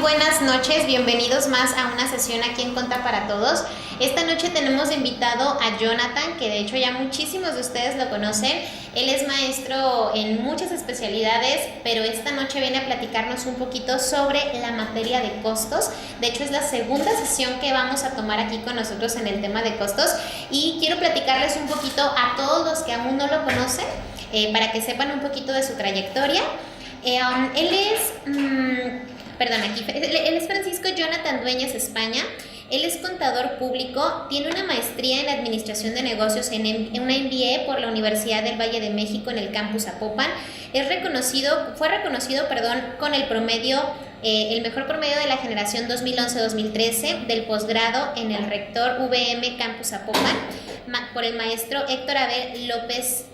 buenas noches, bienvenidos más a una sesión aquí en Conta para Todos. Esta noche tenemos de invitado a Jonathan, que de hecho ya muchísimos de ustedes lo conocen. Él es maestro en muchas especialidades, pero esta noche viene a platicarnos un poquito sobre la materia de costos. De hecho es la segunda sesión que vamos a tomar aquí con nosotros en el tema de costos y quiero platicarles un poquito a todos los que aún no lo conocen, para que sepan un poquito de su trayectoria. Él es Francisco Jonathan Dueñas España. Él es contador público, tiene una maestría en Administración de Negocios en una MBA por la Universidad del Valle de México en el campus Zapopan. Fue reconocido con el promedio, el mejor promedio de la generación 2011-2013 del posgrado en el Rector VM Campus Zapopan por el maestro Héctor Abel López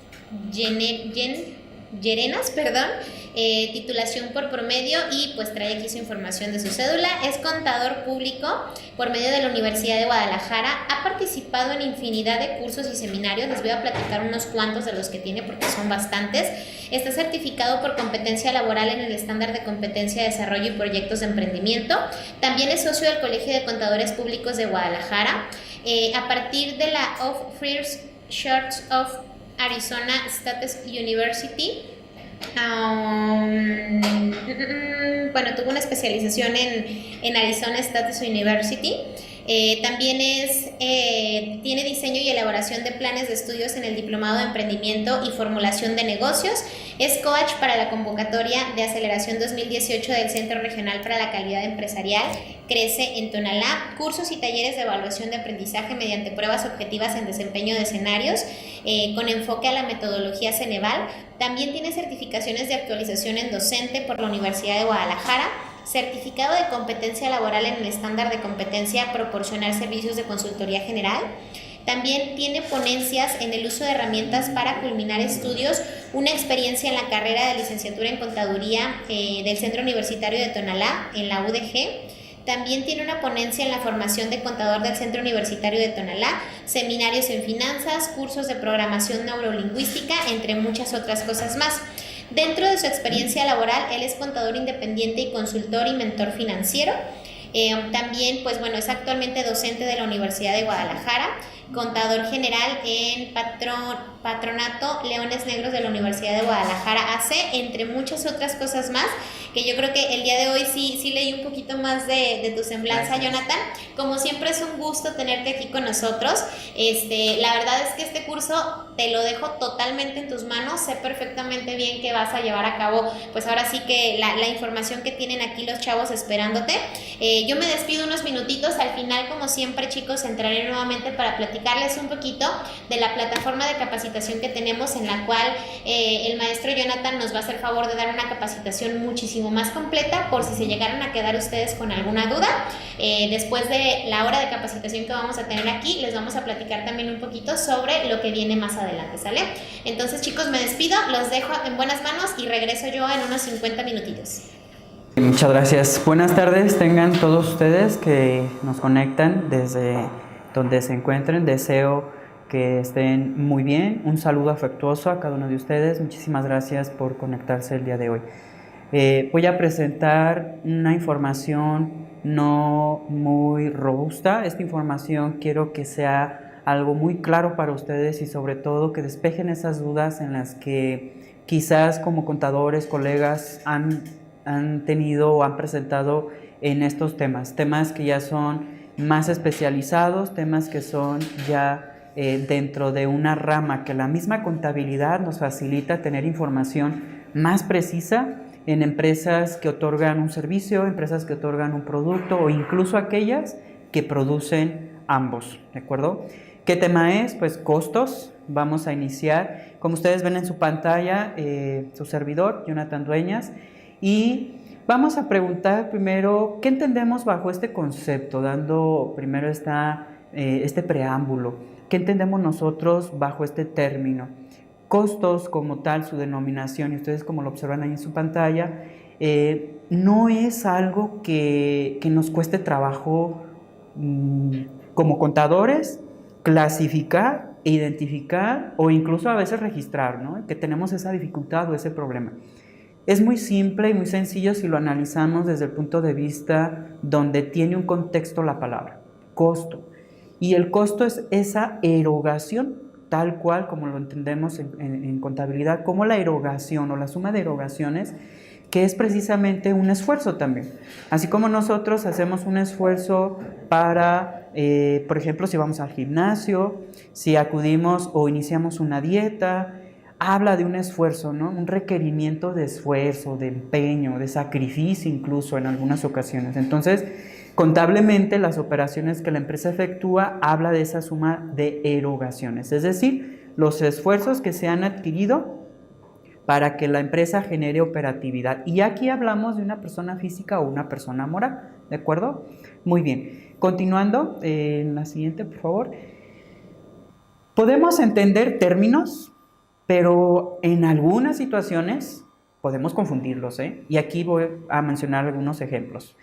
Llerenas, titulación por promedio, y pues trae aquí su información de su cédula. Es contador público por medio de la Universidad de Guadalajara, ha participado en infinidad de cursos y seminarios, les voy a platicar unos cuantos de los que tiene porque son bastantes. Está certificado por competencia laboral en el estándar de competencia de desarrollo y proyectos de emprendimiento. También es socio del Colegio de Contadores Públicos de Guadalajara. A partir de la First Church of Arizona State University, tuvo una especialización en Arizona State University. También tiene diseño y elaboración de planes de estudios en el Diplomado de Emprendimiento y Formulación de Negocios. Es coach para la convocatoria de aceleración 2018 del Centro Regional para la Calidad Empresarial Crece en Tonalá, cursos y talleres de evaluación de aprendizaje mediante pruebas objetivas en desempeño de escenarios, con enfoque a la metodología Ceneval. También tiene certificaciones de actualización en docente por la Universidad de Guadalajara, certificado de competencia laboral en el estándar de competencia proporcionar servicios de consultoría general. También tiene ponencias en el uso de herramientas para culminar estudios, una experiencia en la carrera de licenciatura en contaduría del Centro Universitario de Tonalá en la UDG. También tiene una ponencia en la formación de contador del Centro Universitario de Tonalá, seminarios en finanzas, cursos de programación neurolingüística, entre muchas otras cosas más. Dentro de su experiencia laboral, él es contador independiente y consultor y mentor financiero. También, es actualmente docente de la Universidad de Guadalajara, contador general en Patronato Leones Negros de la Universidad de Guadalajara AC, entre muchas otras cosas más, que yo creo que el día de hoy sí leí un poquito más de tu semblanza. Gracias. Jonathan, como siempre es un gusto tenerte aquí con nosotros. La verdad es que este curso te lo dejo totalmente en tus manos, sé perfectamente bien que vas a llevar a cabo, pues ahora sí que la información que tienen aquí los chavos esperándote. Yo me despido unos minutitos, al final como siempre chicos entraré nuevamente para platicarles un poquito de la plataforma de capacitación que tenemos, en la cual el maestro Jonathan nos va a hacer favor de dar una capacitación muchísimo más completa por si se llegaran a quedar ustedes con alguna duda. Después de la hora de capacitación que vamos a tener aquí, les vamos a platicar también un poquito sobre lo que viene más adelante, ¿sale? Entonces chicos, me despido, los dejo en buenas manos y regreso yo en unos 50 minutitos. Muchas gracias. Buenas tardes tengan todos ustedes que nos conectan desde donde se encuentren. Deseo que estén muy bien. Un saludo afectuoso a cada uno de ustedes. Muchísimas gracias por conectarse el día de hoy. Voy a presentar una información no muy robusta. Esta información quiero que sea algo muy claro para ustedes y sobre todo que despejen esas dudas en las que quizás como contadores, colegas han tenido o han presentado en estos temas que ya son más especializados, temas que son ya dentro de una rama que la misma contabilidad nos facilita tener información más precisa en empresas que otorgan un servicio, empresas que otorgan un producto o incluso aquellas que producen ambos, ¿de acuerdo? ¿Qué tema es? Pues costos. Vamos a iniciar, como ustedes ven en su pantalla, su servidor, Jonathan Dueñas, y vamos a preguntar primero, ¿qué entendemos bajo este concepto? Dando primero este preámbulo. ¿Qué entendemos nosotros bajo este término? Costos como tal, su denominación, y ustedes como lo observan ahí en su pantalla, no es algo que nos cueste trabajo como contadores clasificar, identificar o incluso a veces registrar, ¿no? Que tenemos esa dificultad o ese problema. Es muy simple y muy sencillo si lo analizamos desde el punto de vista donde tiene un contexto la palabra, costo. Y el costo es esa erogación, tal cual como lo entendemos en contabilidad, como la erogación o la suma de erogaciones, que es precisamente un esfuerzo también. Así como nosotros hacemos un esfuerzo para, por ejemplo, si vamos al gimnasio, si acudimos o iniciamos una dieta, habla de un esfuerzo, ¿no? Un requerimiento de esfuerzo, de empeño, de sacrificio incluso en algunas ocasiones. Entonces, contablemente, las operaciones que la empresa efectúa habla de esa suma de erogaciones, es decir, los esfuerzos que se han adquirido para que la empresa genere operatividad. Y aquí hablamos de una persona física o una persona moral, ¿de acuerdo? Muy bien. Continuando, en la siguiente, por favor. Podemos entender términos, pero en algunas situaciones podemos confundirlos, ¿eh? Y aquí voy a mencionar algunos ejemplos.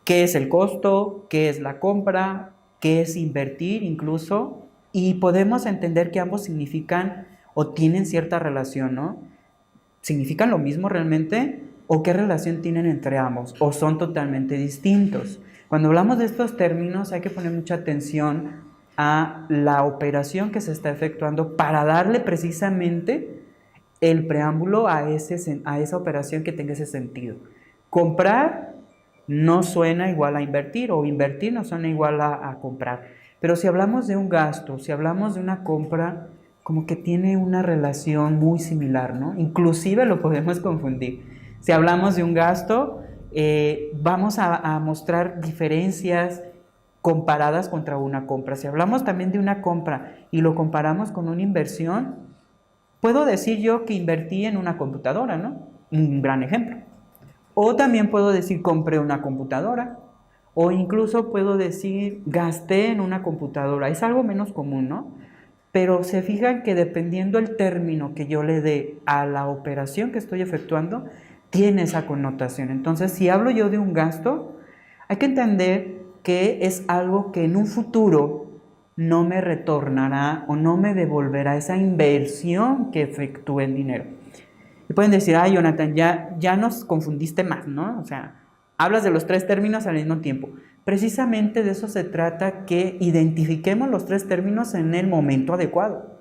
¿Qué es el costo? ¿Qué es la compra? ¿Qué es invertir incluso? Y podemos entender que ambos significan o tienen cierta relación, ¿no? ¿Significan lo mismo realmente? ¿O qué relación tienen entre ambos? ¿O son totalmente distintos? Cuando hablamos de estos términos hay que poner mucha atención a la operación que se está efectuando para darle precisamente el preámbulo a esa operación que tenga ese sentido. Comprar no suena igual a invertir, o invertir no suena igual a comprar. Pero si hablamos de un gasto, si hablamos de una compra, como que tiene una relación muy similar, ¿no? Inclusive lo podemos confundir. Si hablamos de un gasto, vamos a mostrar diferencias comparadas contra una compra. Si hablamos también de una compra y lo comparamos con una inversión, puedo decir yo que invertí en una computadora, ¿no? Un gran ejemplo. O también puedo decir compré una computadora. O incluso puedo decir gasté en una computadora. Es algo menos común, ¿no? Pero se fijan que dependiendo el término que yo le dé a la operación que estoy efectuando, tiene esa connotación. Entonces, si hablo yo de un gasto, hay que entender que es algo que en un futuro no me retornará o no me devolverá esa inversión que efectué en dinero. Y pueden decir, ay, Jonathan, ya nos confundiste más, ¿no? O sea, hablas de los tres términos al mismo tiempo. Precisamente de eso se trata, que identifiquemos los tres términos en el momento adecuado.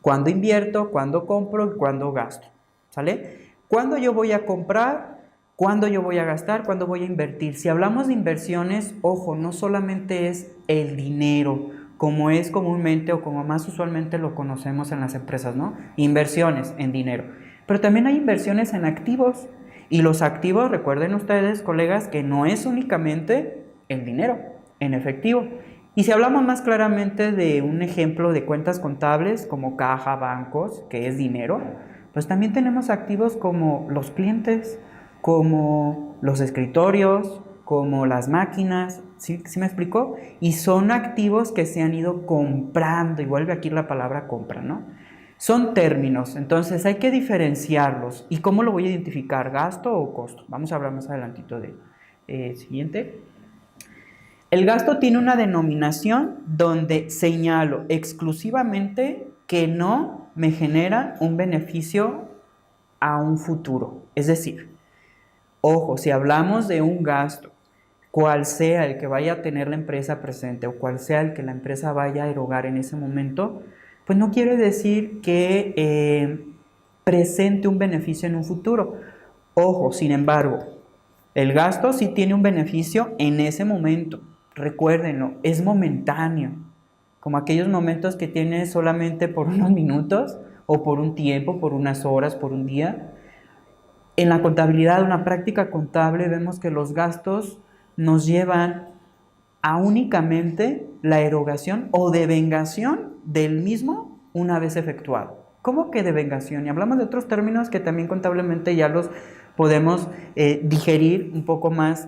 Cuándo invierto, cuándo compro y cuándo gasto, ¿sale? ¿Cuándo yo voy a comprar? ¿Cuándo yo voy a gastar? ¿Cuándo voy a invertir? Si hablamos de inversiones, ojo, no solamente es el dinero, como es comúnmente o como más usualmente lo conocemos en las empresas, ¿no? Inversiones en dinero. Pero también hay inversiones en activos. Y los activos, recuerden ustedes, colegas, que no es únicamente el dinero en efectivo. Y si hablamos más claramente de un ejemplo de cuentas contables como caja, bancos, que es dinero, pues también tenemos activos como los clientes, como los escritorios, como las máquinas, ¿sí me explicó? Y son activos que se han ido comprando, y vuelve aquí la palabra compra, ¿no? Son términos, entonces hay que diferenciarlos. ¿Y cómo lo voy a identificar? ¿Gasto o costo? Vamos a hablar más adelantito de siguiente. El gasto tiene una denominación donde señalo exclusivamente que no me genera un beneficio a un futuro. Es decir, ojo, si hablamos de un gasto, cual sea el que vaya a tener la empresa presente o cual sea el que la empresa vaya a erogar en ese momento, pues no quiere decir que presente un beneficio en un futuro. Ojo, sin embargo, el gasto sí tiene un beneficio en ese momento. Recuérdenlo, es momentáneo. Como aquellos momentos que tienes solamente por unos minutos o por un tiempo, por unas horas, por un día. En la contabilidad, en la práctica contable, vemos que los gastos nos llevan a únicamente la erogación o devengación del mismo una vez efectuado. ¿Cómo que devengación? Y hablamos de otros términos que también contablemente ya los podemos digerir un poco más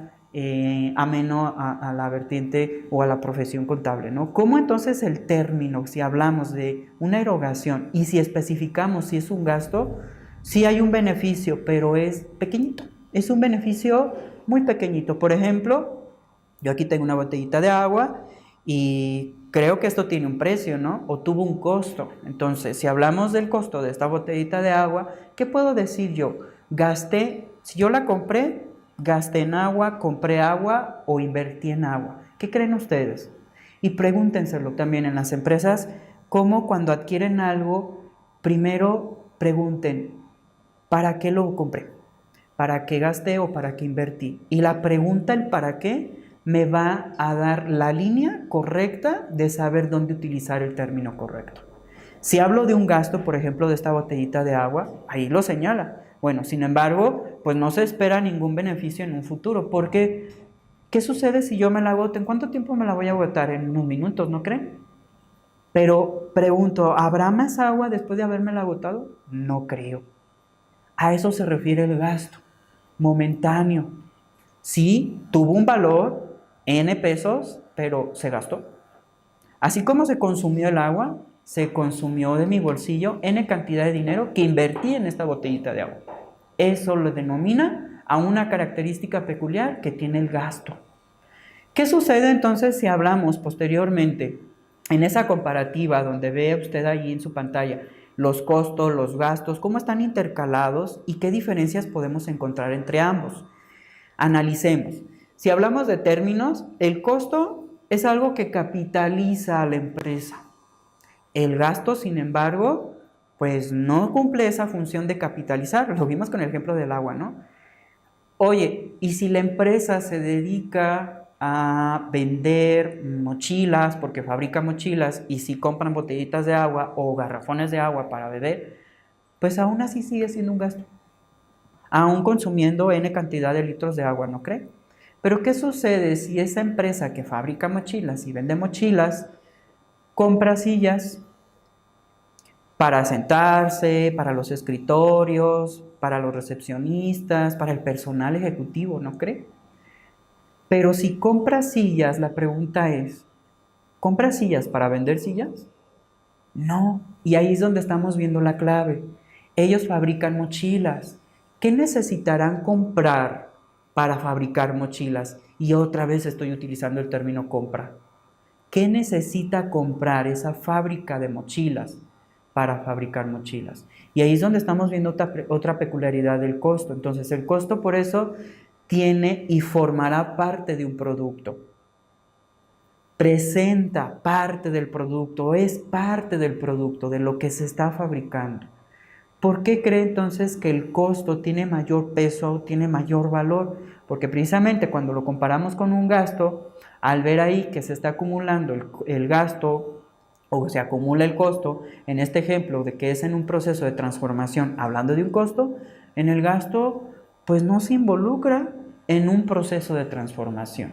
ameno a la vertiente o a la profesión contable, ¿no? ¿Cómo entonces el término, si hablamos de una erogación y si especificamos si es un gasto, sí hay un beneficio, pero es pequeñito, es un beneficio muy pequeñito? Por ejemplo, yo aquí tengo una botellita de agua y creo que esto tiene un precio, ¿no? O tuvo un costo. Entonces, si hablamos del costo de esta botellita de agua, ¿qué puedo decir yo? Gasté, si yo la compré, gasté en agua, compré agua o invertí en agua. ¿Qué creen ustedes? Y pregúntenselo también en las empresas, cómo cuando adquieren algo, primero pregunten, ¿para qué lo compré? ¿Para qué gasté o para qué invertí? Y la pregunta, el para qué, me va a dar la línea correcta de saber dónde utilizar el término correcto. Si hablo de un gasto, por ejemplo, de esta botellita de agua, ahí lo señala. Bueno, sin embargo, pues no se espera ningún beneficio en un futuro, porque ¿qué sucede si yo me la agoto? ¿En cuánto tiempo me la voy a agotar? En unos minutos, ¿no creen? Pero pregunto, ¿habrá más agua después de habérmela agotado? No creo. A eso se refiere el gasto, momentáneo. Sí, tuvo un valor, N pesos, pero se gastó. Así como se consumió el agua, se consumió de mi bolsillo N cantidad de dinero que invertí en esta botellita de agua. Eso lo denomina a una característica peculiar que tiene el gasto. ¿Qué sucede entonces si hablamos posteriormente en esa comparativa donde ve usted ahí en su pantalla los costos, los gastos, cómo están intercalados y qué diferencias podemos encontrar entre ambos? Analicemos. Si hablamos de términos, el costo es algo que capitaliza a la empresa. El gasto, sin embargo, pues no cumple esa función de capitalizar. Lo vimos con el ejemplo del agua, ¿no? Oye, ¿y si la empresa se dedica a vender mochilas, porque fabrica mochilas, y si compran botellitas de agua o garrafones de agua para beber, pues aún así sigue siendo un gasto, aún consumiendo N cantidad de litros de agua, ¿no cree? Pero ¿qué sucede si esa empresa que fabrica mochilas y vende mochilas compra sillas para sentarse, para los escritorios, para los recepcionistas, para el personal ejecutivo, ¿no cree? Pero si compra sillas, la pregunta es, ¿compra sillas para vender sillas? No, y ahí es donde estamos viendo la clave. Ellos fabrican mochilas. ¿Qué necesitarán comprar para fabricar mochilas? Y otra vez estoy utilizando el término compra. ¿Qué necesita comprar esa fábrica de mochilas para fabricar mochilas? Y ahí es donde estamos viendo otra peculiaridad del costo. Entonces, el costo por eso tiene y formará parte de un producto. Presenta parte del producto, es parte del producto, de lo que se está fabricando. ¿Por qué cree entonces que el costo tiene mayor peso, tiene mayor valor? Porque precisamente cuando lo comparamos con un gasto, al ver ahí que se está acumulando el gasto o se acumula el costo, en este ejemplo de que es en un proceso de transformación, hablando de un costo, en el gasto pues no se involucra en un proceso de transformación.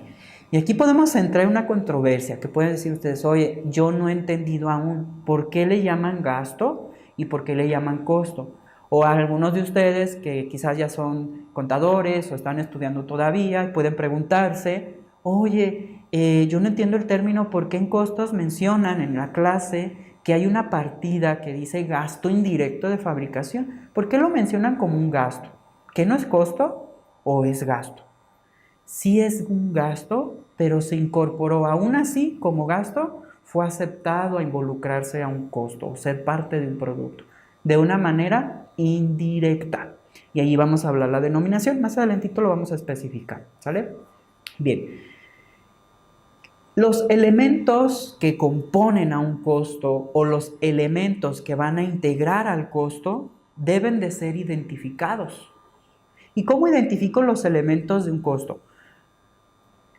Y aquí podemos entrar en una controversia que pueden decir ustedes, oye, yo no he entendido aún por qué le llaman gasto y por qué le llaman costo. O a algunos de ustedes que quizás ya son contadores o están estudiando todavía, pueden preguntarse, oye, yo no entiendo el término, ¿por qué en costos mencionan en la clase que hay una partida que dice gasto indirecto de fabricación? ¿Por qué lo mencionan como un gasto? ¿Que no es costo o es gasto? Sí es un gasto, pero se incorporó aún así como gasto, fue aceptado a involucrarse a un costo o ser parte de un producto de una manera indirecta. Y ahí vamos a hablar la denominación, más adelantito lo vamos a especificar, ¿sale? Bien, los elementos que componen a un costo o los elementos que van a integrar al costo deben de ser identificados. ¿Y cómo identifico los elementos de un costo?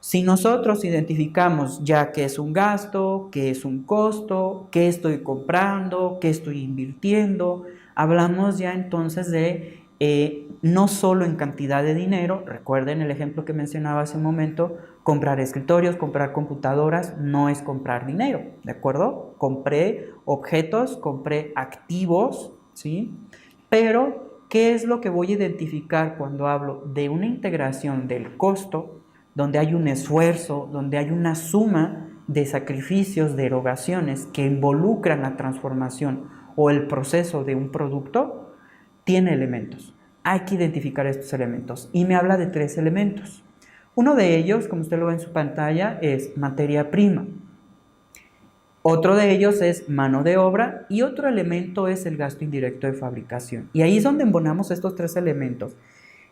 Si nosotros identificamos ya qué es un gasto, qué es un costo, qué estoy comprando, qué estoy invirtiendo, hablamos ya entonces de no solo en cantidad de dinero. Recuerden el ejemplo que mencionaba hace un momento, comprar escritorios, comprar computadoras no es comprar dinero, ¿de acuerdo? Compré objetos, compré activos, ¿sí? Pero, ¿qué es lo que voy a identificar cuando hablo de una integración del costo, donde hay un esfuerzo, donde hay una suma de sacrificios, de erogaciones que involucran la transformación o el proceso de un producto? Tiene elementos. Hay que identificar estos elementos y me habla de 3 elementos. Uno de ellos, como usted lo ve en su pantalla, es materia prima. Otro de ellos es mano de obra y otro elemento es el gasto indirecto de fabricación. Y ahí es donde embonamos estos tres elementos,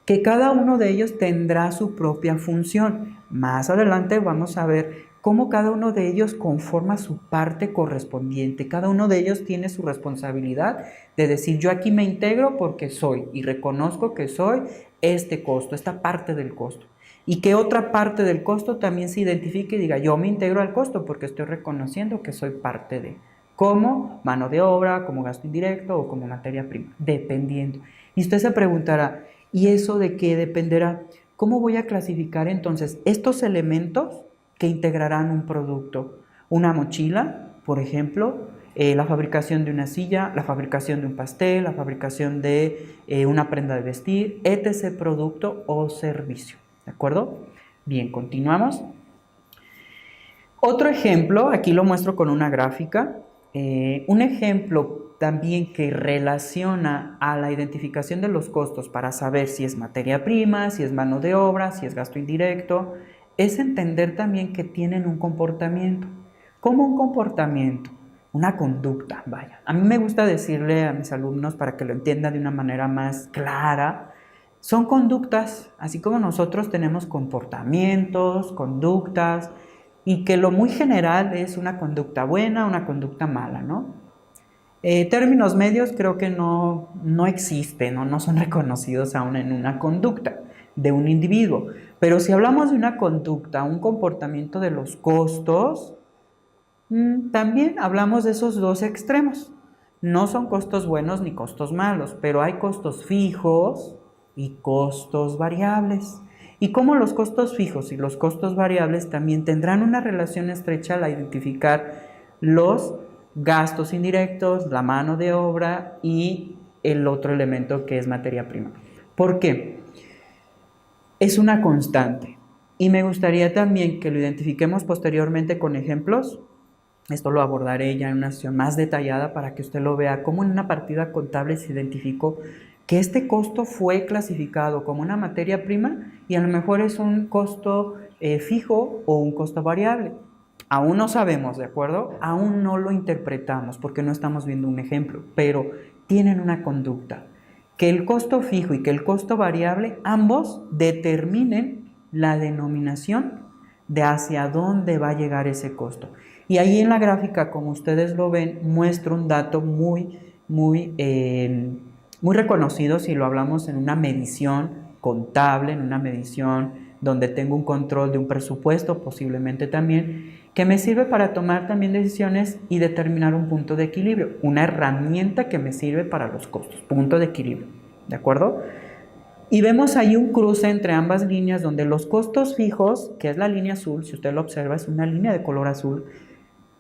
que cada uno de ellos tendrá su propia función. Más adelante vamos a ver cómo cada uno de ellos conforma su parte correspondiente. Cada uno de ellos tiene su responsabilidad de decir, yo aquí me integro porque soy y reconozco que soy este costo, esta parte del costo. Y que otra parte del costo también se identifique y diga, yo me integro al costo porque estoy reconociendo que soy parte de, como mano de obra, como gasto indirecto o como materia prima, dependiendo. Y usted se preguntará, ¿y eso de qué dependerá? ¿Cómo voy a clasificar entonces estos elementos que integrarán un producto? Una mochila, por ejemplo, la fabricación de una silla, la fabricación de un pastel, la fabricación de una prenda de vestir, etc. producto o servicio. ¿De acuerdo? Bien, continuamos. Otro ejemplo, aquí lo muestro con una gráfica. Un ejemplo también que relaciona a la identificación de los costos para saber si es materia prima, si es mano de obra, si es gasto indirecto, es entender también que tienen un comportamiento. ¿Cómo un comportamiento? Una conducta, vaya. A mí me gusta decirle a mis alumnos para que lo entiendan de una manera más clara. Son conductas, así como nosotros tenemos comportamientos, conductas, y que lo muy general es una conducta buena, una conducta mala, ¿no? Términos medios creo que no existen o no son reconocidos aún en una conducta de un individuo. Pero si hablamos de una conducta, un comportamiento de los costos, también hablamos de esos dos extremos. No son costos buenos ni costos malos, pero hay costos fijos y costos variables. Y como los costos fijos y los costos variables también tendrán una relación estrecha al identificar los gastos indirectos, la mano de obra y el otro elemento que es materia prima. ¿Por qué? Es una constante. Y me gustaría también que lo identifiquemos posteriormente con ejemplos. Esto lo abordaré ya en una sesión más detallada para que usted lo vea, cómo en una partida contable se identificó que este costo fue clasificado como una materia prima y a lo mejor es un costo fijo o un costo variable. Aún no sabemos, ¿de acuerdo? Aún no lo interpretamos porque no estamos viendo un ejemplo, pero tienen una conducta. Que el costo fijo y que el costo variable, ambos determinen la denominación de hacia dónde va a llegar ese costo. Y ahí en la gráfica, como ustedes lo ven, muestro un dato muy reconocido si lo hablamos en una medición contable, en una medición donde tengo un control de un presupuesto, posiblemente también, que me sirve para tomar también decisiones y determinar un punto de equilibrio, una herramienta que me sirve para los costos, punto de equilibrio, ¿de acuerdo? Y vemos ahí un cruce entre ambas líneas donde los costos fijos, que es la línea azul, si usted lo observa, es una línea de color azul,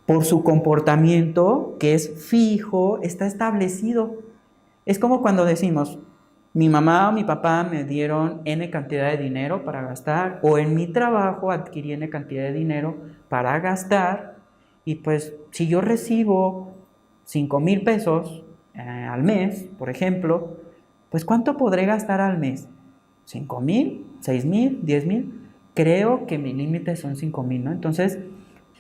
por su comportamiento, que es fijo, está establecido. Es como cuando decimos, mi mamá o mi papá me dieron N cantidad de dinero para gastar, o en mi trabajo adquirí N cantidad de dinero para gastar, y pues si yo recibo 5,000 pesos al mes, por ejemplo, pues ¿cuánto podré gastar al mes? ¿5,000? ¿6,000? ¿10,000? Creo que mi límite son 5,000, ¿no? Entonces,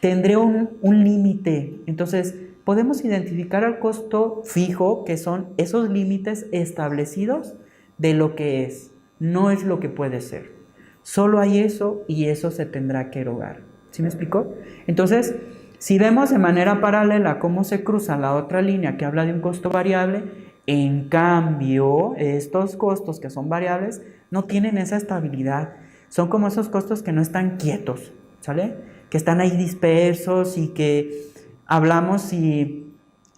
tendré un límite. Entonces, podemos identificar el costo fijo, que son esos límites establecidos de lo que es. No es lo que puede ser. Solo hay eso y eso se tendrá que erogar. ¿Sí me explicó? Entonces, si vemos de manera paralela cómo se cruza la otra línea que habla de un costo variable, en cambio, estos costos que son variables no tienen esa estabilidad. Son como esos costos que no están quietos, ¿sale? Que están ahí dispersos y que hablamos si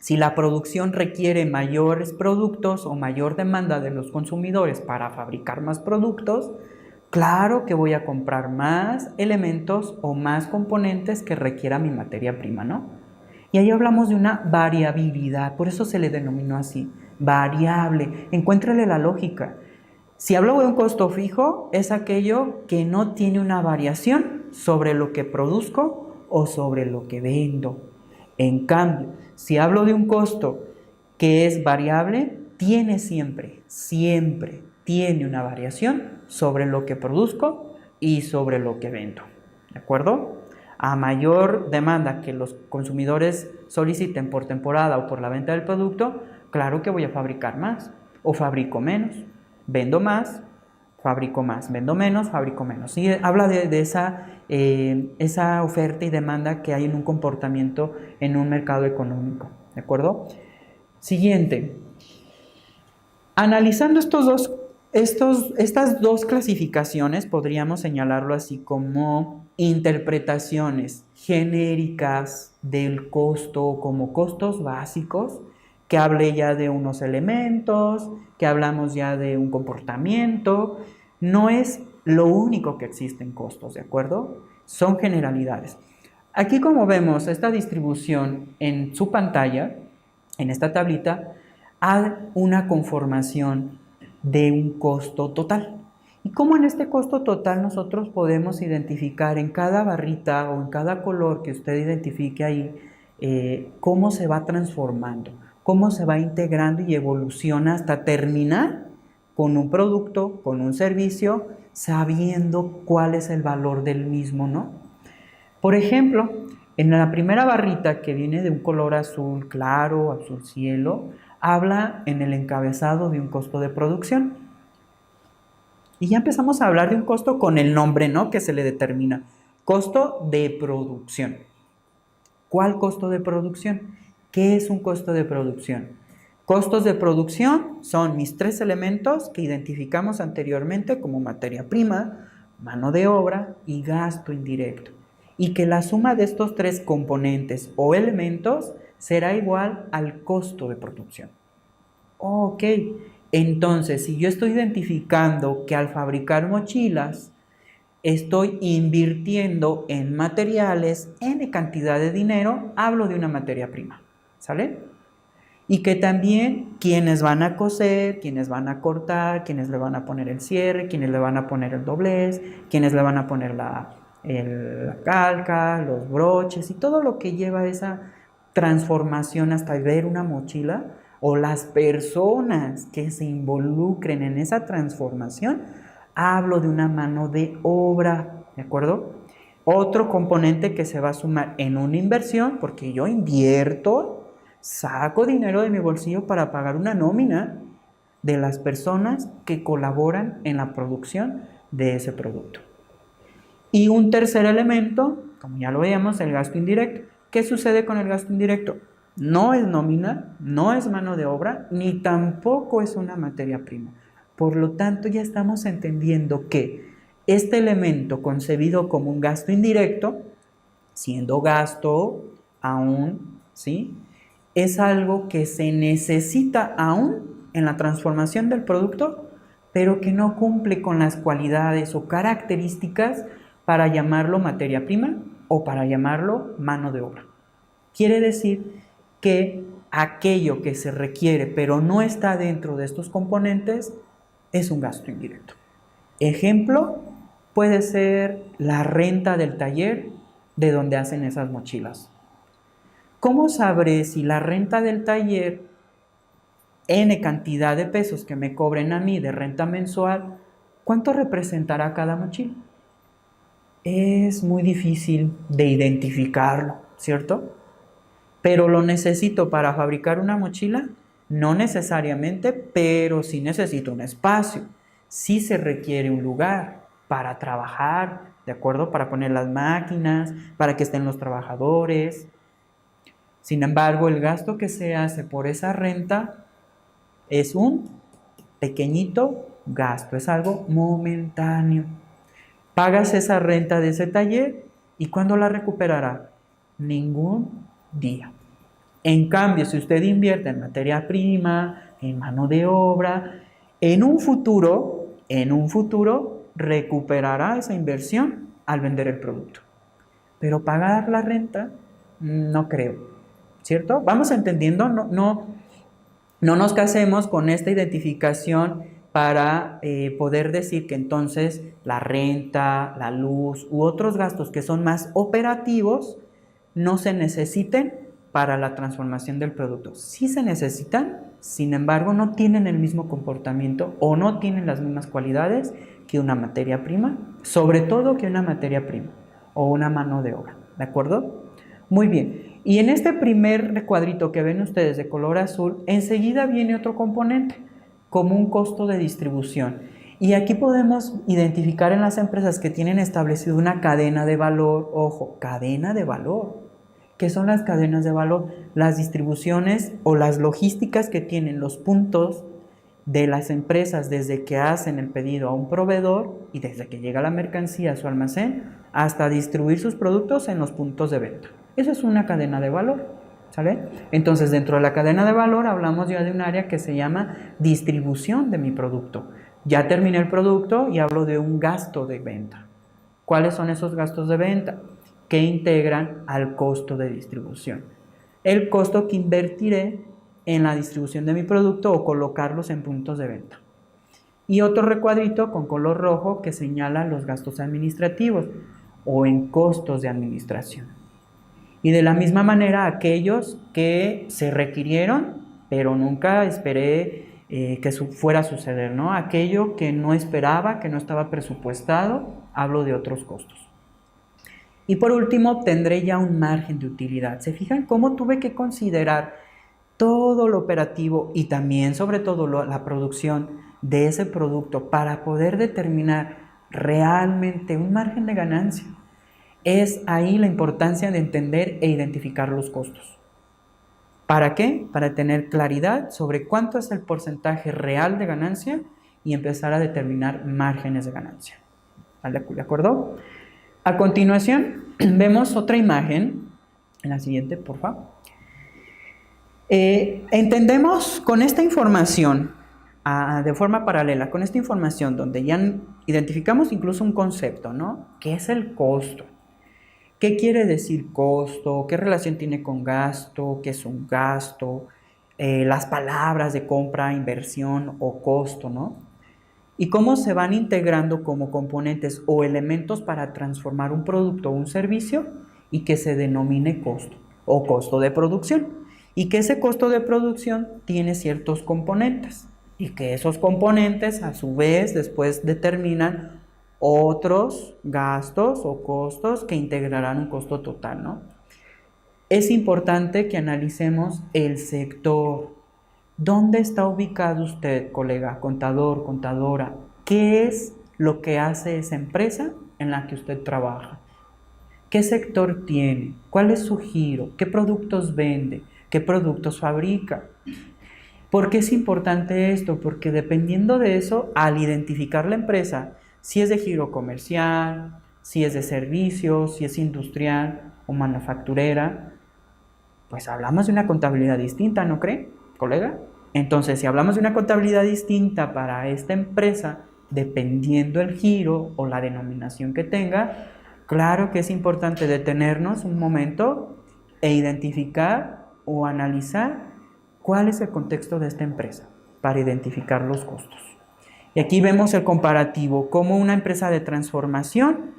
la producción requiere mayores productos o mayor demanda de los consumidores para fabricar más productos, claro que voy a comprar más elementos o más componentes que requiera mi materia prima, ¿no? Y ahí hablamos de una variabilidad, por eso se le denominó así, variable. Encuéntrale la lógica. Si hablo de un costo fijo, es aquello que no tiene una variación sobre lo que produzco o sobre lo que vendo. En cambio, si hablo de un costo que es variable, tiene siempre tiene una variación sobre lo que produzco y sobre lo que vendo. ¿De acuerdo? A mayor demanda que los consumidores soliciten por temporada o por la venta del producto, claro que voy a fabricar más o fabrico menos. Vendo más, fabrico más. Vendo menos, fabrico menos. Y habla de esa oferta y demanda que hay en un comportamiento en un mercado económico. ¿De acuerdo? Siguiente. Analizando estas dos clasificaciones, podríamos señalarlo así como interpretaciones genéricas del costo, como costos básicos, que hable ya de unos elementos, que hablamos ya de un comportamiento. No es lo único que existen costos, ¿de acuerdo? Son generalidades. Aquí, como vemos esta distribución en su pantalla, en esta tablita, hay una conformación de un costo total. Y cómo en este costo total nosotros podemos identificar en cada barrita o en cada color que usted identifique ahí, cómo se va transformando, cómo se va integrando y evoluciona hasta terminar con un producto, con un servicio, sabiendo cuál es el valor del mismo, ¿no? Por ejemplo, en la primera barrita, que viene de un color azul claro, azul cielo, habla en el encabezado de un costo de producción. Y ya empezamos a hablar de un costo con el nombre, ¿no?, que se le determina. Costo de producción. ¿Cuál costo de producción? ¿Qué es un costo de producción? Costos de producción son mis tres elementos que identificamos anteriormente como materia prima, mano de obra y gasto indirecto. Y que la suma de estos tres componentes o elementos será igual al costo de producción. Ok, entonces si yo estoy identificando que al fabricar mochilas estoy invirtiendo en materiales, en cantidad de dinero, hablo de una materia prima, ¿sale? Y que también quienes van a coser, quienes van a cortar, quienes le van a poner el cierre, quienes le van a poner el doblez, quienes le van a poner la calca, los broches y todo lo que lleva esa transformación hasta ver una mochila, o las personas que se involucren en esa transformación, hablo de una mano de obra, ¿de acuerdo? Otro componente que se va a sumar en una inversión, porque yo invierto, saco dinero de mi bolsillo para pagar una nómina de las personas que colaboran en la producción de ese producto. Y un tercer elemento, como ya lo veíamos, el gasto indirecto. ¿Qué sucede con el gasto indirecto? No es nómina, no es mano de obra, ni tampoco es una materia prima. Por lo tanto, ya estamos entendiendo que este elemento concebido como un gasto indirecto, siendo gasto aún, ¿sí?, es algo que se necesita aún en la transformación del producto, pero que no cumple con las cualidades o características para llamarlo materia prima o para llamarlo mano de obra. Quiere decir que aquello que se requiere pero no está dentro de estos componentes es un gasto indirecto. Ejemplo, puede ser la renta del taller de donde hacen esas mochilas. ¿Cómo sabré si la renta del taller, N cantidad de pesos que me cobren a mí de renta mensual, cuánto representará cada mochila? Es muy difícil de identificarlo, ¿cierto? ¿Pero lo necesito para fabricar una mochila? No necesariamente, pero sí necesito un espacio. Sí se requiere un lugar para trabajar, ¿de acuerdo? Para poner las máquinas, para que estén los trabajadores. Sin embargo, el gasto que se hace por esa renta es un pequeñito gasto, es algo momentáneo. Pagas esa renta de ese taller y ¿cuándo la recuperará? Ningún día. En cambio, si usted invierte en materia prima, en mano de obra, en un futuro recuperará esa inversión al vender el producto. Pero pagar la renta, no creo, ¿cierto? Vamos entendiendo, no nos casemos con esta identificación para poder decir que entonces la renta, la luz u otros gastos que son más operativos no se necesiten para la transformación del producto. Sí se necesitan, sin embargo no tienen el mismo comportamiento o no tienen las mismas cualidades que una materia prima, sobre todo que una materia prima o una mano de obra. ¿De acuerdo? Muy bien. Y en este primer recuadrito que ven ustedes de color azul, enseguida viene otro componente, como un costo de distribución. Y aquí podemos identificar en las empresas que tienen establecido una cadena de valor, ojo, cadena de valor. ¿Qué son las cadenas de valor? Las distribuciones o las logísticas que tienen los puntos de las empresas desde que hacen el pedido a un proveedor y desde que llega la mercancía a su almacén hasta distribuir sus productos en los puntos de venta. Eso es una cadena de valor, ¿sale? Entonces, dentro de la cadena de valor hablamos ya de un área que se llama distribución de mi producto. Ya terminé el producto y hablo de un gasto de venta. ¿Cuáles son esos gastos de venta? Que integran al costo de distribución. El costo que invertiré en la distribución de mi producto o colocarlos en puntos de venta. Y otro recuadrito con color rojo que señala los gastos administrativos o en costos de administración. Y de la misma manera aquellos que se requirieron, pero nunca esperé que fuera a suceder, ¿no? Aquello que no esperaba, que no estaba presupuestado, hablo de otros costos. Y por último, obtendré ya un margen de utilidad. ¿Se fijan cómo tuve que considerar todo lo operativo y también, sobre todo, la producción de ese producto para poder determinar realmente un margen de ganancia? Es ahí la importancia de entender e identificar los costos. ¿Para qué? Para tener claridad sobre cuánto es el porcentaje real de ganancia y empezar a determinar márgenes de ganancia. ¿De acuerdo? A continuación, vemos otra imagen. En la siguiente, por favor. Entendemos con esta información, de forma paralela, con esta información donde ya identificamos incluso un concepto, ¿no? ¿Qué es el costo? ¿Qué quiere decir costo? ¿Qué relación tiene con gasto? ¿Qué es un gasto? Las palabras de compra, inversión o costo, ¿no? Y cómo se van integrando como componentes o elementos para transformar un producto o un servicio y que se denomine costo o costo de producción. Y que ese costo de producción tiene ciertos componentes y que esos componentes a su vez después determinan otros gastos o costos que integrarán un costo total, ¿no? Es importante que analicemos el sector. ¿Dónde está ubicado usted, colega, contador, contadora? ¿Qué es lo que hace esa empresa en la que usted trabaja? ¿Qué sector tiene? ¿Cuál es su giro? ¿Qué productos vende? ¿Qué productos fabrica? ¿Por qué es importante esto? Porque dependiendo de eso, al identificar la empresa, si es de giro comercial, si es de servicios, si es industrial o manufacturera, pues hablamos de una contabilidad distinta, ¿no cree, colega? Entonces, si hablamos de una contabilidad distinta para esta empresa, dependiendo el giro o la denominación que tenga, claro que es importante detenernos un momento e identificar o analizar cuál es el contexto de esta empresa para identificar los costos. Y aquí vemos el comparativo, cómo una empresa de transformación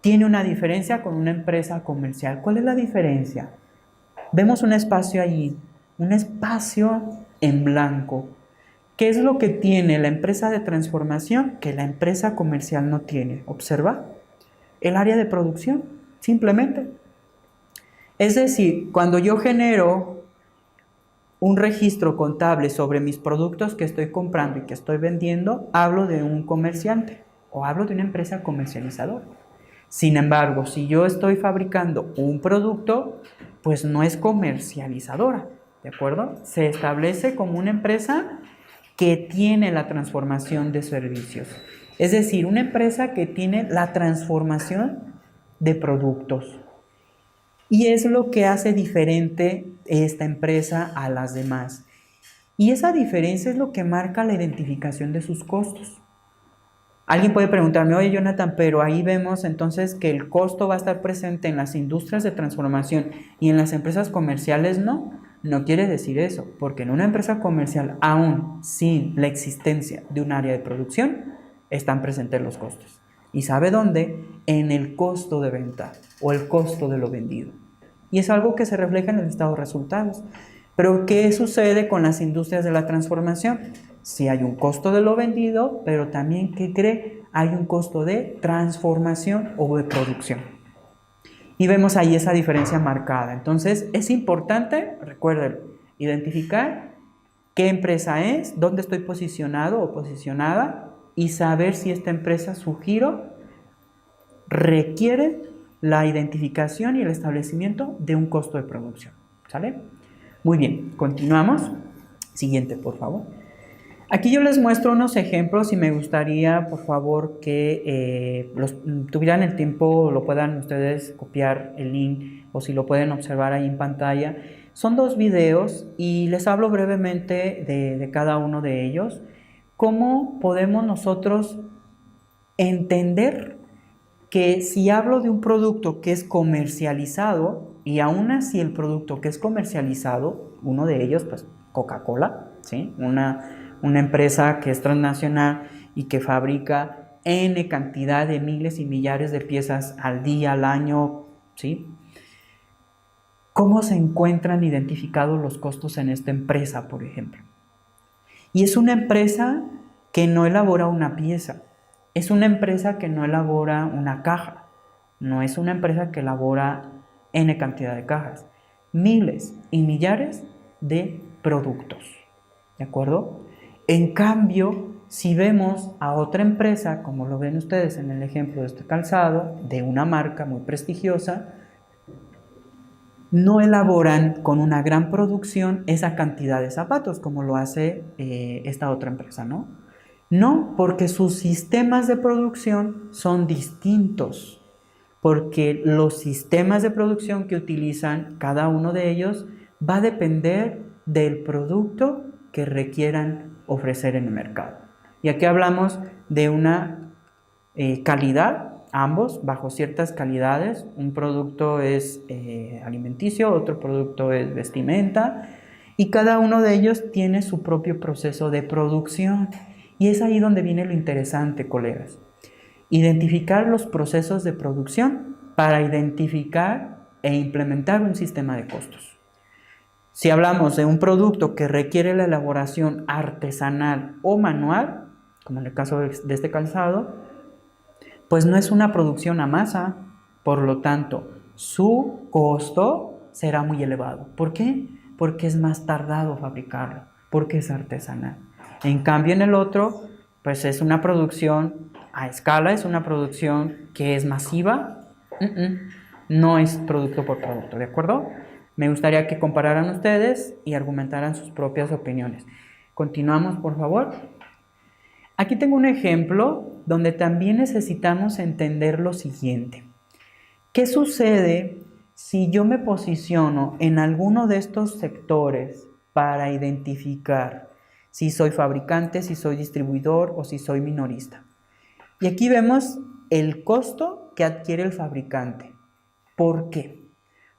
tiene una diferencia con una empresa comercial. ¿Cuál es la diferencia? Vemos un espacio allí, un espacio en blanco. ¿Qué es lo que tiene la empresa de transformación que la empresa comercial no tiene? ¿Observa? El área de producción, simplemente. Es decir, cuando yo genero un registro contable sobre mis productos que estoy comprando y que estoy vendiendo, hablo de un comerciante o hablo de una empresa comercializadora. Sin embargo, si yo estoy fabricando un producto, pues no es comercializadora, ¿de acuerdo? Se establece como una empresa que tiene la transformación de servicios. Es decir, una empresa que tiene la transformación de productos. Y es lo que hace diferente esta empresa a las demás. Y esa diferencia es lo que marca la identificación de sus costos. Alguien puede preguntarme, oye Jonathan, pero ahí vemos entonces que el costo va a estar presente en las industrias de transformación y en las empresas comerciales no. No quiere decir eso, porque en una empresa comercial, aún sin la existencia de un área de producción, están presentes los costos. ¿Y sabe dónde? En el costo de venta o el costo de lo vendido. Y es algo que se refleja en el estado de resultados. Pero ¿qué sucede con las industrias de la transformación? Sí hay un costo de lo vendido, pero también, ¿qué cree? Hay un costo de transformación o de producción. Y vemos ahí esa diferencia marcada. Entonces, es importante, recuerden, identificar qué empresa es, dónde estoy posicionado o posicionada y saber si esta empresa, su giro, requiere la identificación y el establecimiento de un costo de producción. ¿Sale? Muy bien, continuamos. Siguiente, por favor. Aquí yo les muestro unos ejemplos y me gustaría, por favor, que tuvieran el tiempo, lo puedan ustedes copiar el link o si lo pueden observar ahí en pantalla. Son 2 videos y les hablo brevemente de cada uno de ellos. ¿Cómo podemos nosotros entender que si hablo de un producto que es comercializado y aún así el producto que es comercializado, uno de ellos, pues Coca-Cola, ¿sí? Una empresa que es transnacional y que fabrica N cantidad de miles y millares de piezas al día, al año, ¿sí? ¿Cómo se encuentran identificados los costos en esta empresa, por ejemplo? Y es una empresa que no elabora una pieza, es una empresa que no elabora una caja, no es una empresa que elabora N cantidad de cajas, miles y millares de productos, ¿de acuerdo? En cambio, si vemos a otra empresa, como lo ven ustedes en el ejemplo de este calzado, de una marca muy prestigiosa, no elaboran con una gran producción esa cantidad de zapatos como lo hace esta otra empresa, ¿no? No, porque sus sistemas de producción son distintos, porque los sistemas de producción que utilizan cada uno de ellos va a depender del producto que requieran ofrecer en el mercado. Y aquí hablamos de una calidad, ambos bajo ciertas calidades. Un producto es alimenticio, otro producto es vestimenta, y cada uno de ellos tiene su propio proceso de producción. Y es ahí donde viene lo interesante, colegas. Identificar los procesos de producción para identificar e implementar un sistema de costos. Si hablamos de un producto que requiere la elaboración artesanal o manual, como en el caso de este calzado, pues no es una producción a masa, por lo tanto, su costo será muy elevado. ¿Por qué? Porque es más tardado fabricarlo, porque es artesanal. En cambio, en el otro, pues es una producción a escala, es una producción que es masiva, no es producto por producto, ¿de acuerdo? Me gustaría que compararan ustedes y argumentaran sus propias opiniones. Continuamos, por favor. Aquí tengo un ejemplo donde también necesitamos entender lo siguiente. ¿Qué sucede si yo me posiciono en alguno de estos sectores para identificar si soy fabricante, si soy distribuidor o si soy minorista? Y aquí vemos el costo que adquiere el fabricante. ¿Por qué?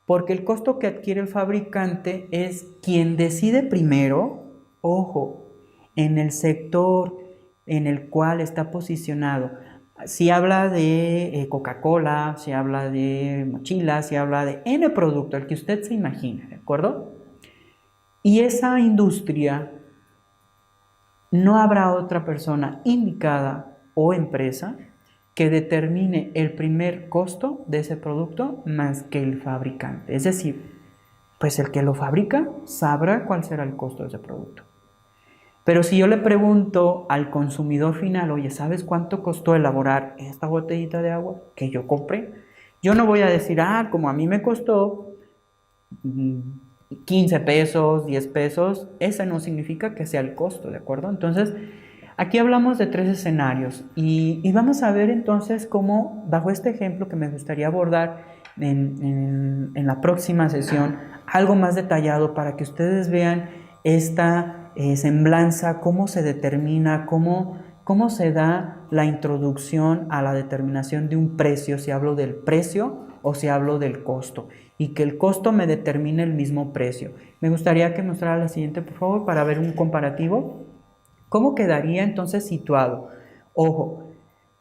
Porque el costo que adquiere el fabricante es quien decide primero, ojo, en el sector en el cual está posicionado. Si habla de Coca-Cola, si habla de mochilas, si habla de N producto, el que usted se imagine, ¿de acuerdo? Y esa industria, no habrá otra persona indicada o empresa que determine el primer costo de ese producto más que el fabricante. Es decir, pues el que lo fabrica sabrá cuál será el costo de ese producto. Pero si yo le pregunto al consumidor final, oye, ¿sabes cuánto costó elaborar esta botellita de agua que yo compré? Yo no voy a decir, como a mí me costó 15 pesos, 10 pesos. Ese no significa que sea el costo, ¿de acuerdo? Entonces, aquí hablamos de 3 escenarios y vamos a ver entonces cómo, bajo este ejemplo que me gustaría abordar en la próxima sesión, algo más detallado para que ustedes vean esta semblanza, cómo se determina, cómo se da la introducción a la determinación de un precio, si hablo del precio o si hablo del costo, y que el costo me determine el mismo precio. Me gustaría que mostrara la siguiente, por favor, para ver un comparativo. ¿Cómo quedaría entonces situado? Ojo,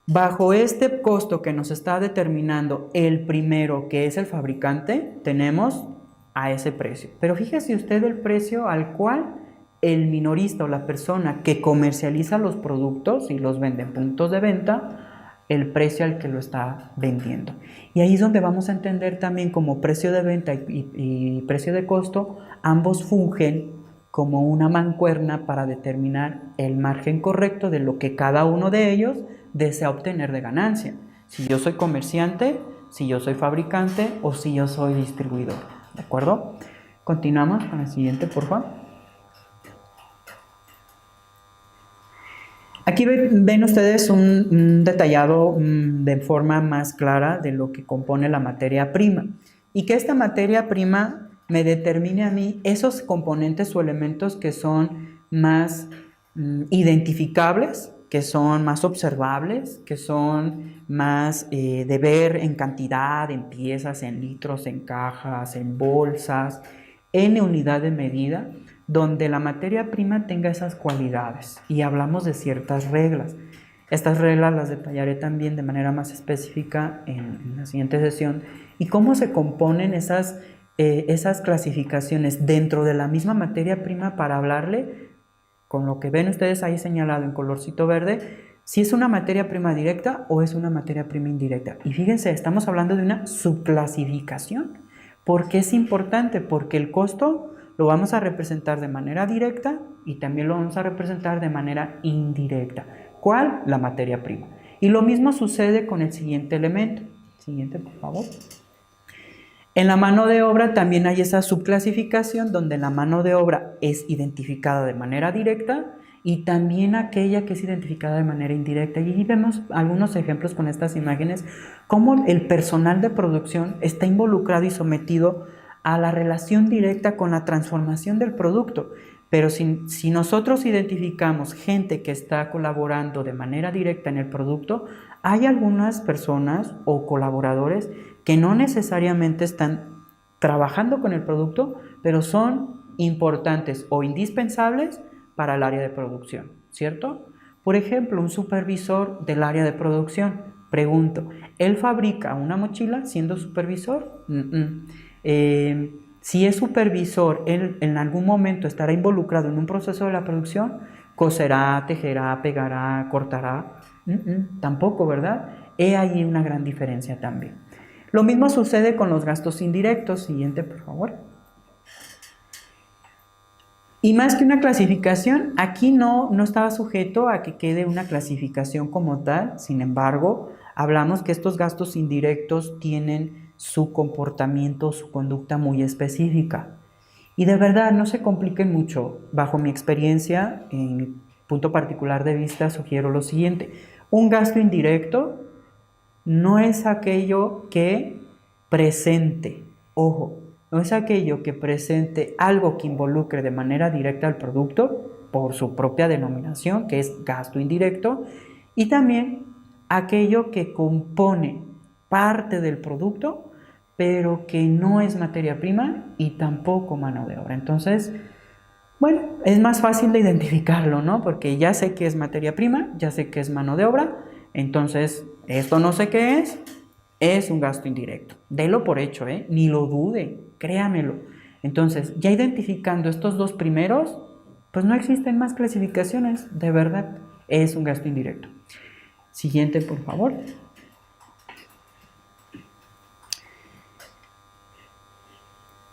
bajo este costo que nos está determinando el primero, que es el fabricante, tenemos a ese precio. Pero fíjese usted el precio al cual el minorista o la persona que comercializa los productos y los vende en puntos de venta el precio al que lo está vendiendo. Y ahí es donde vamos a entender también como precio de venta y precio de costo, ambos fungen como una mancuerna para determinar el margen correcto de lo que cada uno de ellos desea obtener de ganancia. Si yo soy comerciante, si yo soy fabricante o si yo soy distribuidor. ¿De acuerdo? Continuamos con el siguiente, por favor. Aquí ven ustedes un detallado de forma más clara de lo que compone la materia prima. Y que esta materia prima me determine a mí esos componentes o elementos que son más identificables, que son más observables, que son más de ver en cantidad, en piezas, en litros, en cajas, en bolsas, en unidad de medida, donde la materia prima tenga esas cualidades. Y hablamos de ciertas reglas. Estas reglas las detallaré también de manera más específica en la siguiente sesión. Y cómo se componen esas clasificaciones dentro de la misma materia prima para hablarle, con lo que ven ustedes ahí señalado en colorcito verde, si es una materia prima directa o es una materia prima indirecta. Y fíjense, estamos hablando de una subclasificación. ¿Por qué es importante? Porque el costo lo vamos a representar de manera directa y también lo vamos a representar de manera indirecta. ¿Cuál? La materia prima. Y lo mismo sucede con el siguiente elemento. Siguiente, por favor. En la mano de obra también hay esa subclasificación donde la mano de obra es identificada de manera directa y también aquella que es identificada de manera indirecta. Y vemos algunos ejemplos con estas imágenes, cómo el personal de producción está involucrado y sometido a la relación directa con la transformación del producto. Pero si nosotros identificamos gente que está colaborando de manera directa en el producto, hay algunas personas o colaboradores que no necesariamente están trabajando con el producto, pero son importantes o indispensables para el área de producción, ¿cierto? Por ejemplo, un supervisor del área de producción. Pregunto, ¿él fabrica una mochila siendo supervisor? Si es supervisor, él en algún momento estará involucrado en un proceso de la producción, coserá, tejerá, pegará, cortará. Tampoco, ¿verdad? He ahí una gran diferencia también. Lo mismo sucede con los gastos indirectos. Siguiente, por favor. Y más que una clasificación, aquí no estaba sujeto a que quede una clasificación como tal. Sin embargo, hablamos que estos gastos indirectos tienen su comportamiento, su conducta muy específica. Y de verdad, no se compliquen mucho. Bajo mi experiencia, en mi punto particular de vista, sugiero lo siguiente. Un gasto indirecto no es aquello que presente, ojo, no es aquello que presente algo que involucre de manera directa al producto, por su propia denominación, que es gasto indirecto, y también aquello que compone parte del producto, pero que no es materia prima y tampoco mano de obra. Entonces, bueno, es más fácil de identificarlo, ¿no? Porque ya sé que es materia prima, ya sé que es mano de obra, entonces esto no sé qué es un gasto indirecto. Délo por hecho, ni lo dude, créamelo. Entonces, ya identificando estos dos primeros, pues no existen más clasificaciones, de verdad, es un gasto indirecto. Siguiente, por favor.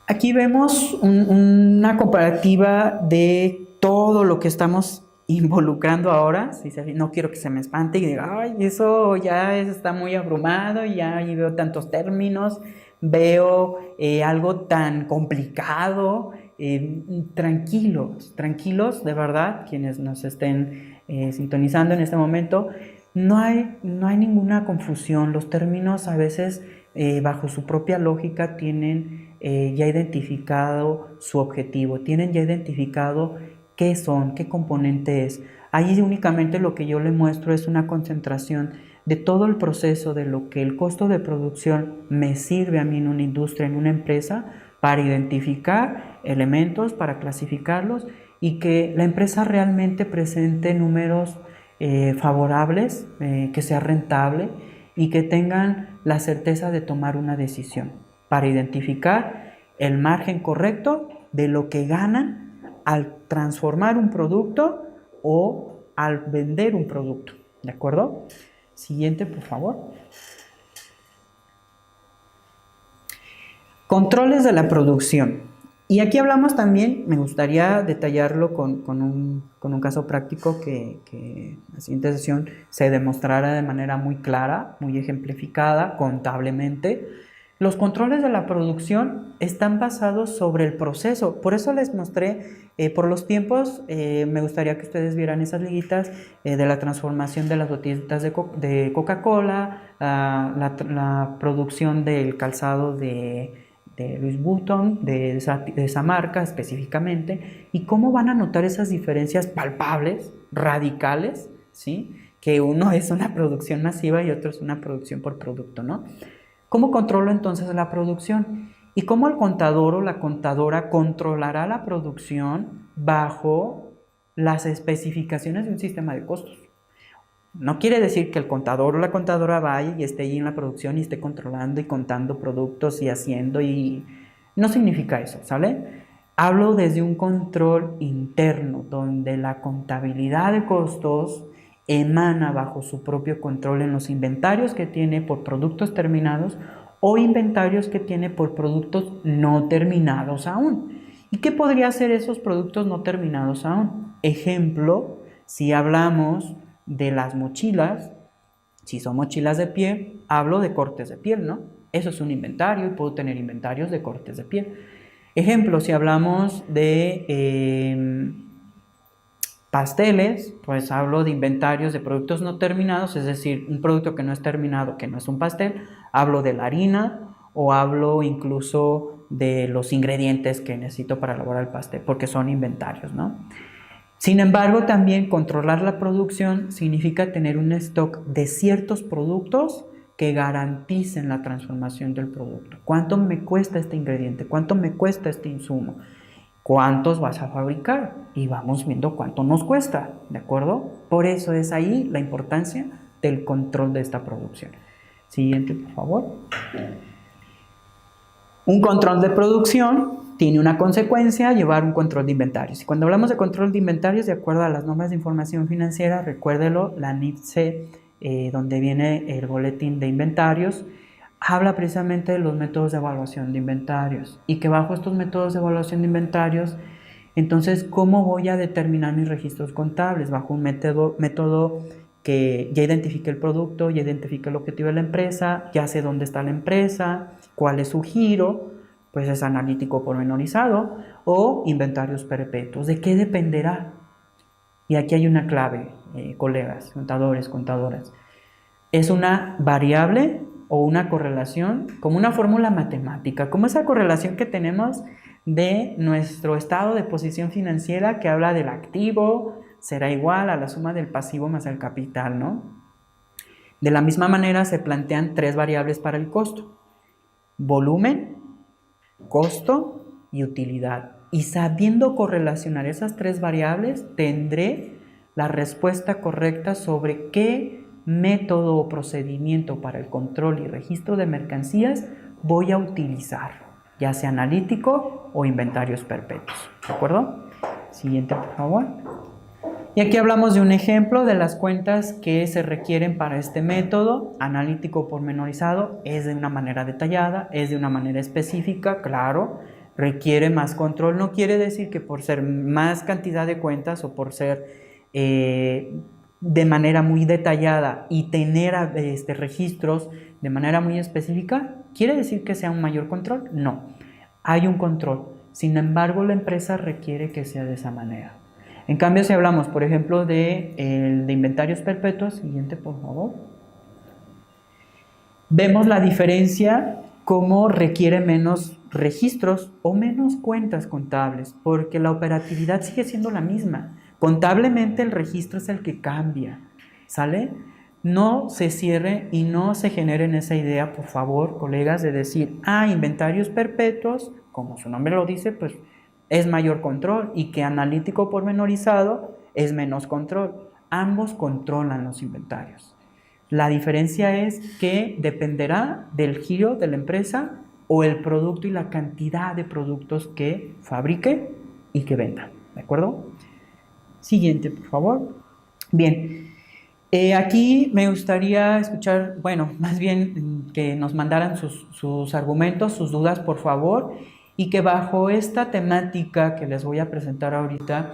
Aquí vemos una comparativa de todo lo que estamos involucrando ahora. No quiero que se me espante y diga, ay, eso ya está muy abrumado, ya veo tantos términos, veo algo tan complicado. Tranquilos, de verdad, quienes nos estén sintonizando en este momento, no hay ninguna confusión. Los términos a veces, bajo su propia lógica, tienen ya identificado su objetivo, tienen ya identificado qué son, qué componente es. Ahí únicamente lo que yo le muestro es una concentración de todo el proceso de lo que el costo de producción me sirve a mí en una industria, en una empresa, para identificar elementos, para clasificarlos y que la empresa realmente presente números favorables, que sea rentable y que tengan la certeza de tomar una decisión para identificar el margen correcto de lo que ganan al transformar un producto o al vender un producto, ¿de acuerdo? Siguiente, por favor. Controles de la producción. Y aquí hablamos también, me gustaría detallarlo con un caso práctico que en la siguiente sesión se demostrara de manera muy clara, muy ejemplificada, contablemente. Los controles de la producción están basados sobre el proceso. Por eso les mostré, por los tiempos, me gustaría que ustedes vieran esas liguitas de la transformación de las botellitas de Coca-Cola, la producción del calzado de Louis Vuitton, de esa marca específicamente, y cómo van a notar esas diferencias palpables, radicales, ¿sí? Que uno es una producción masiva y otro es una producción por producto, ¿no? ¿Cómo controlo entonces la producción? Y cómo el contador o la contadora controlará la producción bajo las especificaciones de un sistema de costos. No quiere decir que el contador o la contadora vaya y esté ahí en la producción y esté controlando y contando productos y haciendo y... No significa eso, ¿sale? Hablo desde un control interno, donde la contabilidad de costos emana bajo su propio control en los inventarios que tiene por productos terminados o inventarios que tiene por productos no terminados aún. ¿Y qué podría ser esos productos no terminados aún? Ejemplo, si hablamos de las mochilas, si son mochilas de piel, hablo de cortes de piel, ¿no? Eso es un inventario y puedo tener inventarios de cortes de piel. Ejemplo, si hablamos de pasteles, pues hablo de inventarios de productos no terminados, es decir, un producto que no es terminado, que no es un pastel, hablo de la harina o hablo incluso de los ingredientes que necesito para elaborar el pastel, porque son inventarios, ¿no? Sin embargo, también controlar la producción significa tener un stock de ciertos productos que garanticen la transformación del producto. ¿Cuánto me cuesta este ingrediente? ¿Cuánto me cuesta este insumo? ¿Cuántos vas a fabricar? Y vamos viendo cuánto nos cuesta, ¿de acuerdo? Por eso es ahí la importancia del control de esta producción. Siguiente, por favor. Un control de producción tiene una consecuencia, llevar un control de inventarios. Y cuando hablamos de control de inventarios, de acuerdo a las normas de información financiera, recuérdelo, la NIFC, donde viene el boletín de inventarios, habla precisamente de los métodos de evaluación de inventarios y que bajo estos métodos de evaluación de inventarios, entonces, ¿cómo voy a determinar mis registros contables? Bajo un método que ya identifique el producto, ya identifique el objetivo de la empresa, ya sé dónde está la empresa, cuál es su giro, pues es analítico pormenorizado o inventarios perpetuos. ¿De qué dependerá? Y aquí hay una clave, colegas, contadores, contadoras. Es una variable o una correlación como una fórmula matemática, como esa correlación que tenemos de nuestro estado de posición financiera que habla del activo será igual a la suma del pasivo más el capital, ¿no? De la misma manera se plantean tres variables para el costo: volumen, costo y utilidad. Y sabiendo correlacionar esas tres variables, tendré la respuesta correcta sobre qué método o procedimiento para el control y registro de mercancías voy a utilizar, ya sea analítico o inventarios perpetuos. ¿De acuerdo? Siguiente, por favor. Y aquí hablamos de un ejemplo de las cuentas que se requieren para este método analítico pormenorizado. Es de una manera detallada, es de una manera específica, claro, requiere más control. No quiere decir que por ser más cantidad de cuentas o por ser de manera muy detallada y tener registros de manera muy específica, ¿quiere decir que sea un mayor control? No, hay un control. Sin embargo, la empresa requiere que sea de esa manera. En cambio, si hablamos, por ejemplo, de inventarios perpetuos, siguiente, por favor, vemos la diferencia, cómo requiere menos registros o menos cuentas contables, porque la operatividad sigue siendo la misma. Contablemente el registro es el que cambia, ¿sale? No se cierre y no se generen esa idea, por favor, colegas, de decir, inventarios perpetuos, como su nombre lo dice, pues es mayor control, y que analítico pormenorizado es menos control. Ambos controlan los inventarios. La diferencia es que dependerá del giro de la empresa o el producto y la cantidad de productos que fabrique y que venda. ¿De acuerdo? Siguiente, por favor. Bien. Aquí me gustaría escuchar, bueno, más bien que nos mandaran sus argumentos, sus dudas, por favor, y que bajo esta temática que les voy a presentar ahorita,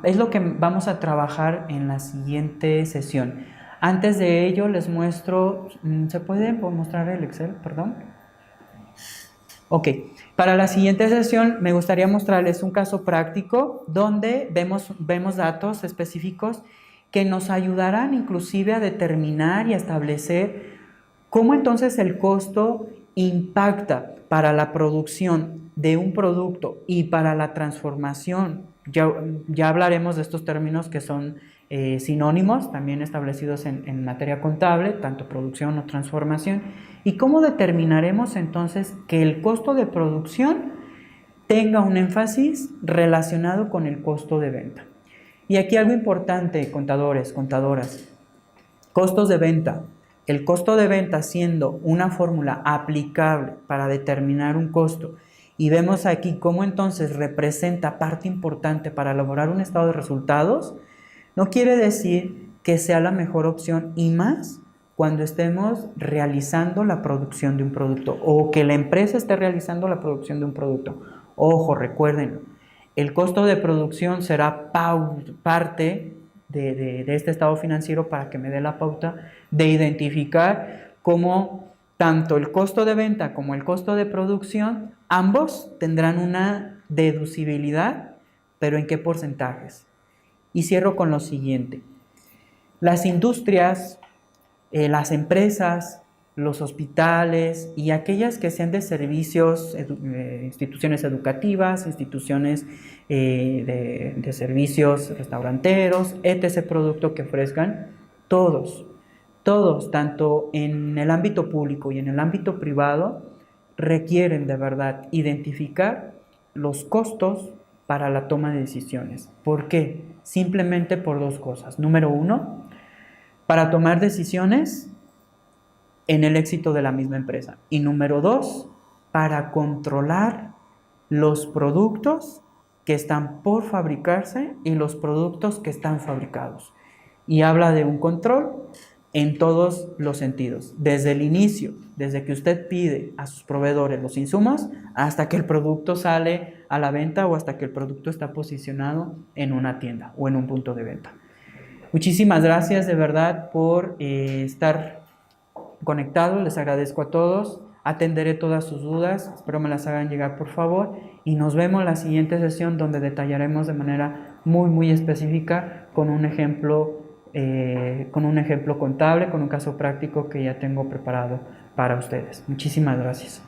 es lo que vamos a trabajar en la siguiente sesión. Antes de ello, les muestro, ¿se puede mostrar el Excel? Perdón. Ok, para la siguiente sesión me gustaría mostrarles un caso práctico donde vemos datos específicos que nos ayudarán inclusive a determinar y a establecer cómo entonces el costo impacta para la producción de un producto y para la transformación. Ya hablaremos de estos términos que son sinónimos, también establecidos en materia contable, tanto producción o transformación. ¿Y cómo determinaremos entonces que el costo de producción tenga un énfasis relacionado con el costo de venta? Y aquí algo importante, contadores, contadoras, costos de venta. El costo de venta siendo una fórmula aplicable para determinar un costo, y vemos aquí cómo entonces representa parte importante para elaborar un estado de resultados, no quiere decir que sea la mejor opción, y más cuando estemos realizando la producción de un producto o que la empresa esté realizando la producción de un producto. Ojo, recuerden, el costo de producción será parte de este estado financiero para que me dé la pauta de identificar cómo tanto el costo de venta como el costo de producción, ambos tendrán una deducibilidad, pero ¿en qué porcentajes? Y cierro con lo siguiente. Las industrias, las empresas, los hospitales y aquellas que sean de servicios, instituciones educativas, instituciones de servicios restauranteros, etc. producto que ofrezcan, todos, tanto en el ámbito público y en el ámbito privado, requieren de verdad identificar los costos para la toma de decisiones. ¿Por qué? Simplemente por dos cosas. Número uno, para tomar decisiones en el éxito de la misma empresa. Y número dos, para controlar los productos que están por fabricarse y los productos que están fabricados. Y habla de un control en todos los sentidos, desde el inicio, desde que usted pide a sus proveedores los insumos, hasta que el producto sale a la venta o hasta que el producto está posicionado en una tienda o en un punto de venta. Muchísimas gracias de verdad por estar conectados, les agradezco a todos, atenderé todas sus dudas, espero me las hagan llegar por favor, y nos vemos en la siguiente sesión donde detallaremos de manera muy específica con un ejemplo contable, con un caso práctico que ya tengo preparado para ustedes. Muchísimas gracias.